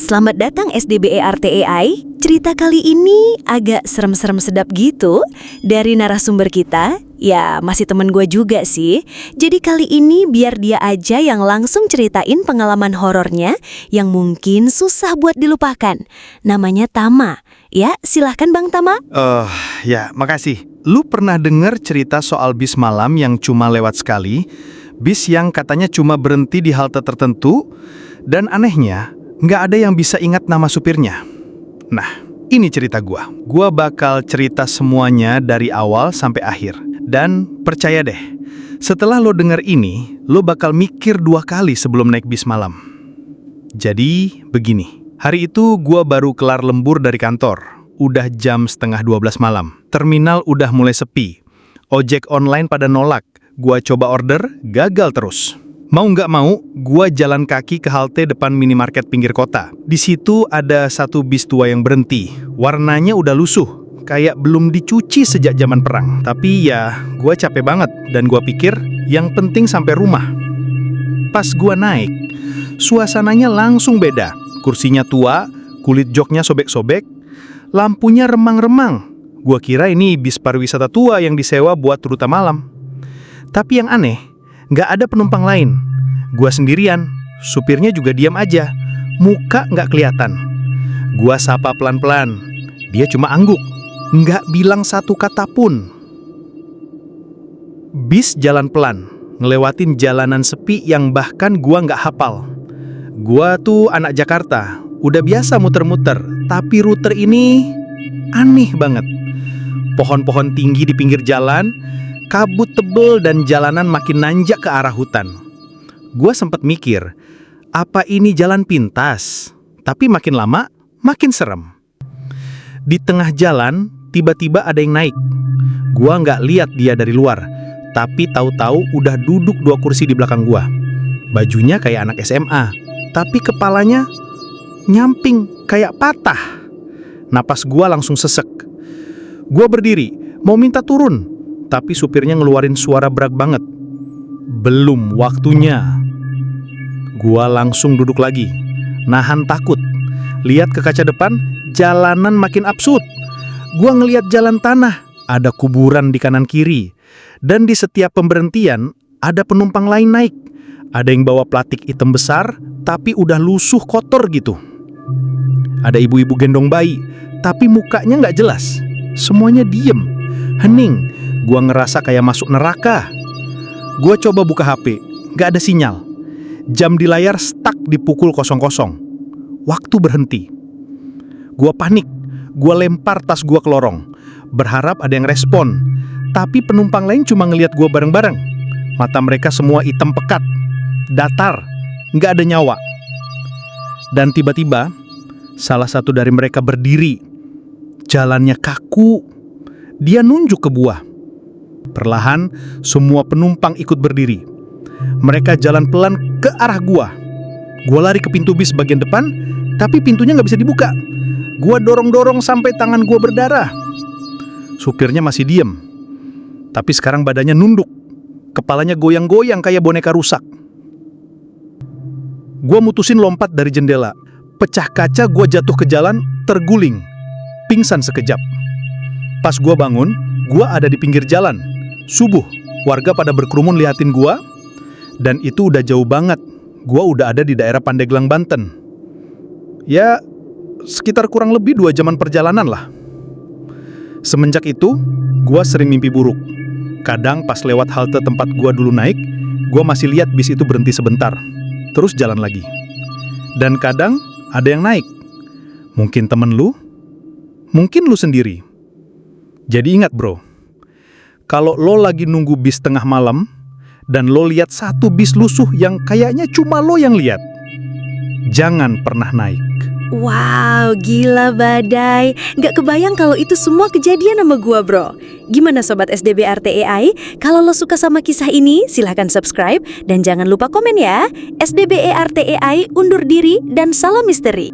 Selamat datang SDBERTEI. Cerita kali ini agak serem-serem sedap gitu dari narasumber kita. Ya, masih temen gue juga sih. Jadi kali ini biar dia aja yang langsung ceritain pengalaman horornya yang mungkin susah buat dilupakan. Namanya Tama. Ya, silahkan Bang Tama. Ya, makasih. Lu pernah dengar cerita soal bis malam yang cuma lewat sekali? Bis yang katanya cuma berhenti di halte tertentu, dan anehnya, nggak ada yang bisa ingat nama supirnya. Nah, ini cerita gua. Gua bakal cerita semuanya dari awal sampai akhir. Dan percaya deh, setelah lo denger ini, lo bakal mikir 2 kali sebelum naik bis malam. Jadi, begini. Hari itu gua baru kelar lembur dari kantor. Udah jam 11:30 malam. Terminal udah mulai sepi. Ojek online pada nolak. Gua coba order, gagal terus. Mau nggak mau, gua jalan kaki ke halte depan minimarket pinggir kota. Di situ ada satu bis tua yang berhenti. Warnanya udah lusuh, kayak belum dicuci sejak zaman perang. Tapi ya, gua capek banget dan gua pikir yang penting sampai rumah. Pas gua naik, suasananya langsung beda. Kursinya tua, kulit joknya sobek-sobek, lampunya remang-remang. Gua kira ini bis pariwisata tua yang disewa buat rute malam. Tapi yang aneh, nggak ada penumpang lain. Gua sendirian, supirnya juga diam aja, muka nggak kelihatan. Gua sapa pelan-pelan, dia cuma angguk, nggak bilang satu kata pun. Bis jalan pelan, ngelewatin jalanan sepi yang bahkan gua nggak hafal. Gua tuh anak Jakarta, udah biasa muter-muter, tapi rute ini aneh banget. Pohon-pohon tinggi di pinggir jalan, kabut tebel dan jalanan makin nanjak ke arah hutan. Gua sempat mikir, apa ini jalan pintas? Tapi makin lama, makin serem. Di tengah jalan, tiba-tiba ada yang naik. Gua nggak lihat dia dari luar, tapi tahu-tahu udah duduk 2 kursi di belakang gua. Bajunya kayak anak SMA, tapi kepalanya nyamping kayak patah. Napas gua langsung sesek. Gua berdiri, mau minta turun, tapi supirnya ngeluarin suara berat banget. Belum waktunya. Gua langsung duduk lagi, nahan takut. Lihat ke kaca depan, jalanan makin absurd. Gua ngelihat jalan tanah, ada kuburan di kanan kiri. Dan di setiap pemberhentian, ada penumpang lain naik. Ada yang bawa plastik hitam besar, tapi udah lusuh kotor gitu. Ada ibu-ibu gendong bayi, tapi mukanya nggak jelas. Semuanya diem, hening. Gua ngerasa kayak masuk neraka. Gua coba buka HP, gak ada sinyal. Jam di layar stuck di pukul 00. Waktu berhenti. Gua panik, gua lempar tas gua ke lorong, berharap ada yang respon. Tapi penumpang lain cuma ngelihat gua bareng-bareng. Mata mereka semua hitam pekat, datar, gak ada nyawa. Dan tiba-tiba, salah satu dari mereka berdiri. Jalannya kaku. Dia nunjuk ke gua. Perlahan, semua penumpang ikut berdiri. Mereka jalan pelan ke arah gua. Gua lari ke pintu bis bagian depan, tapi pintunya nggak bisa dibuka. Gua dorong-dorong sampai tangan gua berdarah. Supirnya masih diem, tapi sekarang badannya nunduk. Kepalanya goyang-goyang kayak boneka rusak. Gua mutusin lompat dari jendela. Pecah kaca, gua jatuh ke jalan, terguling. Pingsan sekejap. Pas gua bangun, gua ada di pinggir jalan. Subuh, warga pada berkerumun liatin gua. Dan itu udah jauh banget. Gua udah ada di daerah Pandeglang, Banten. Ya, sekitar kurang lebih 2 jaman perjalanan lah. Semenjak itu, gua sering mimpi buruk. Kadang pas lewat halte tempat gua dulu naik, gua masih lihat bis itu berhenti sebentar, terus jalan lagi. Dan kadang ada yang naik. Mungkin temen lu, mungkin lu sendiri. Jadi ingat bro, kalau lo lagi nunggu bis tengah malam, dan lo lihat satu bis lusuh yang kayaknya cuma lo yang lihat, jangan pernah naik. Wow, gila badai. Nggak kebayang kalau itu semua kejadian sama gua, bro. Gimana Sobat SDB RTAI? Kalau lo suka sama kisah ini, silahkan subscribe. Dan jangan lupa komen ya. SDB RTAI undur diri dan salam misteri.